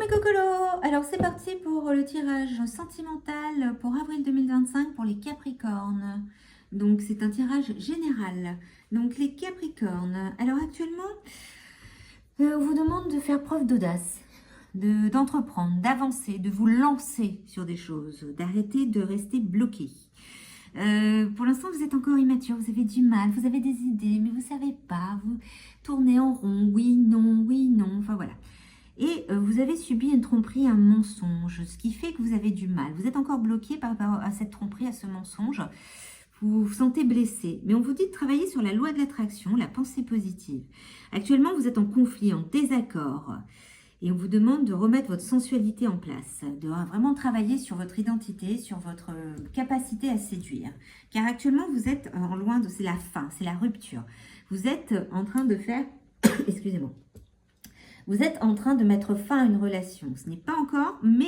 mes cocolos! Alors c'est parti pour le tirage sentimental pour avril 2025 pour les Capricornes. Donc c'est un tirage général. Donc les Capricornes, alors actuellement, on vous demande de faire preuve d'audace, d'entreprendre, d'avancer, de vous lancer sur des choses, d'arrêter de rester bloqué. Pour l'instant, vous êtes encore immature, vous avez du mal, vous avez des idées, mais vous ne savez pas, vous tournez en rond, oui, non, enfin voilà. Et vous avez subi une tromperie, un mensonge, ce qui fait que vous avez du mal. Vous êtes encore bloqué par rapport à cette tromperie, à ce mensonge. Vous vous sentez blessé. Mais on vous dit de travailler sur la loi de l'attraction, la pensée positive. Actuellement, vous êtes en conflit, en désaccord. Et on vous demande de remettre votre sensualité en place, de vraiment travailler sur votre identité, sur votre capacité à séduire. Car actuellement, vous êtes en loin de... C'est la fin, c'est la rupture. Vous êtes en train de faire... Excusez-moi. Vous êtes en train de mettre fin à une relation. Ce n'est pas encore, mais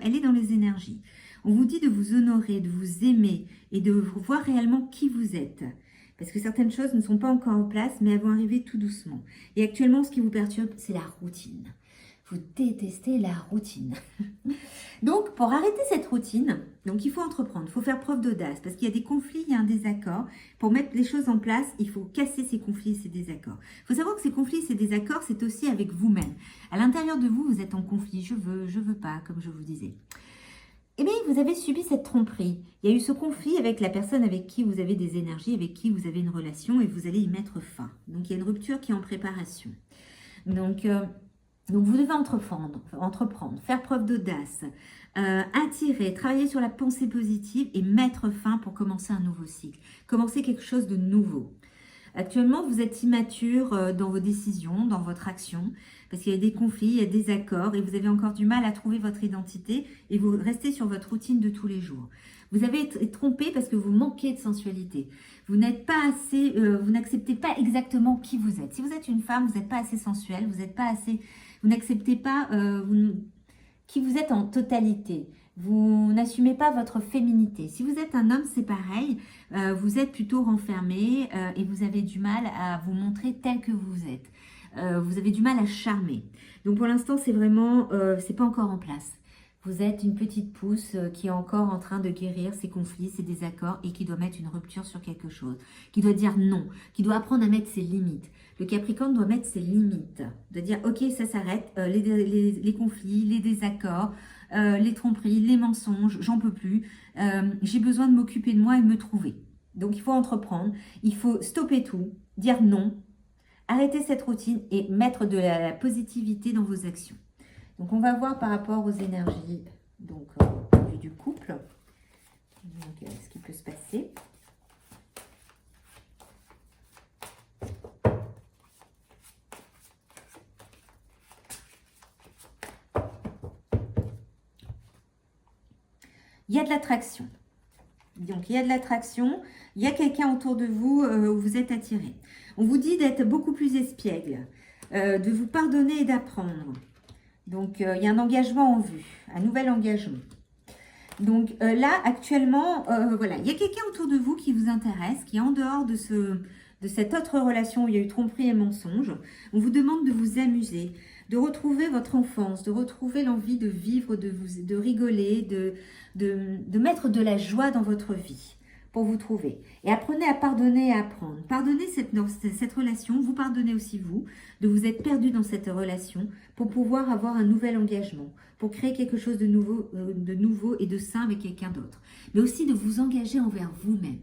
elle est dans les énergies. On vous dit de vous honorer, de vous aimer et de voir réellement qui vous êtes. Parce que certaines choses ne sont pas encore en place, mais elles vont arriver tout doucement. Et actuellement, ce qui vous perturbe, c'est la routine. Vous détestez la routine. Donc, pour arrêter cette routine, donc il faut entreprendre, il faut faire preuve d'audace, parce qu'il y a des conflits, il y a un désaccord. Pour mettre les choses en place, il faut casser ces conflits et ces désaccords. Il faut savoir que ces conflits et ces désaccords, c'est aussi avec vous-même. À l'intérieur de vous, vous êtes en conflit, je veux pas, comme je vous disais. Eh bien, vous avez subi cette tromperie. Il y a eu ce conflit avec la personne avec qui vous avez des énergies, avec qui vous avez une relation, et vous allez y mettre fin. Donc, il y a une rupture qui est en préparation. Donc vous devez entreprendre, faire preuve d'audace, attirer, travailler sur la pensée positive et mettre fin pour commencer un nouveau cycle, commencer quelque chose de nouveau. Actuellement, vous êtes immature dans vos décisions, dans votre action, parce qu'il y a des conflits, il y a des accords et vous avez encore du mal à trouver votre identité et vous restez sur votre routine de tous les jours. Vous avez été trompé parce que vous manquez de sensualité. Vous n'êtes pas assez, vous n'acceptez pas exactement qui vous êtes. Si vous êtes une femme, vous n'êtes pas assez sensuelle, vous n'acceptez pas qui vous êtes en totalité. Vous n'assumez pas votre féminité. Si vous êtes un homme, c'est pareil. Vous êtes plutôt renfermé et vous avez du mal à vous montrer tel que vous êtes. Vous avez du mal à charmer. Donc pour l'instant, c'est vraiment, c'est pas encore en place. Vous êtes une petite pousse qui est encore en train de guérir ses conflits, ses désaccords et qui doit mettre une rupture sur quelque chose, qui doit dire non, qui doit apprendre à mettre ses limites. Le Capricorne doit mettre ses limites, de dire ok, ça s'arrête, les conflits, les désaccords, les tromperies, les mensonges, j'en peux plus, j'ai besoin de m'occuper de moi et de me trouver. Donc il faut entreprendre, il faut stopper tout, dire non, arrêter cette routine et mettre de la positivité dans vos actions. Donc, on va voir par rapport aux énergies donc, du couple, donc, ce qui peut se passer. Il y a de l'attraction. Donc, il y a de l'attraction, il y a quelqu'un autour de vous où vous êtes attiré. On vous dit d'être beaucoup plus espiègle, de vous pardonner et d'apprendre. Donc, il y a un engagement en vue, un nouvel engagement. Donc là, actuellement, voilà, il y a quelqu'un autour de vous qui vous intéresse, qui est en dehors de cette autre relation où il y a eu tromperie et mensonge. On vous demande de vous amuser, de retrouver votre enfance, de retrouver l'envie de vivre, de rigoler, de mettre de la joie dans votre vie pour vous trouver. Et apprenez à pardonner et à apprendre. Pardonnez cette relation, vous pardonnez aussi vous, de vous être perdu dans cette relation pour pouvoir avoir un nouvel engagement, pour créer quelque chose de nouveau et de sain avec quelqu'un d'autre. Mais aussi de vous engager envers vous-même.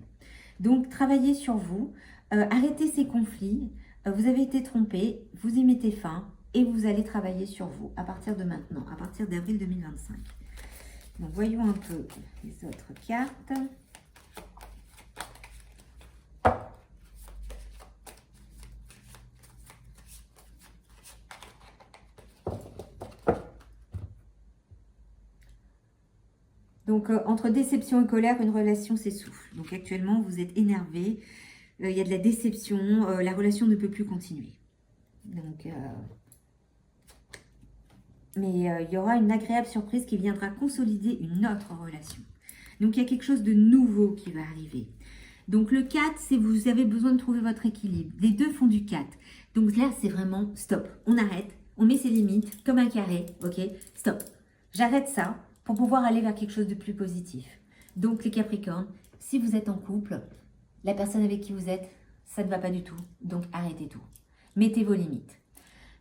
Donc, travaillez sur vous, arrêtez ces conflits, vous avez été trompé, vous y mettez fin et vous allez travailler sur vous à partir de maintenant, à partir d'avril 2025. Donc, voyons un peu les autres cartes. Donc, entre déception et colère, une relation s'essouffle. Donc, actuellement, vous êtes énervé, il y a de la déception, la relation ne peut plus continuer. Donc, mais il y aura une agréable surprise qui viendra consolider une autre relation. Donc, il y a quelque chose de nouveau qui va arriver. Donc, le 4, c'est vous avez besoin de trouver votre équilibre. Les deux font du 4. Donc là, c'est vraiment stop. On arrête, On met ses limites comme un carré, ok? Stop. J'arrête ça pour pouvoir aller vers quelque chose de plus positif. Donc les Capricornes, si vous êtes en couple, la personne avec qui vous êtes, ça ne va pas du tout. Donc arrêtez tout. Mettez vos limites.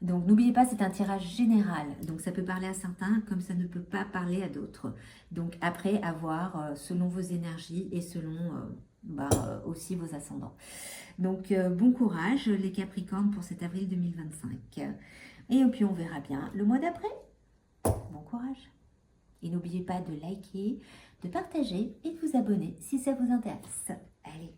Donc n'oubliez pas, c'est un tirage général. Donc ça peut parler à certains comme ça ne peut pas parler à d'autres. Donc après, à voir selon vos énergies et selon aussi vos ascendants. Donc bon courage les Capricornes pour cet avril 2025. Et puis on verra bien le mois d'après. Bon courage. Et n'oubliez pas de liker, de partager et de vous abonner si ça vous intéresse. Allez.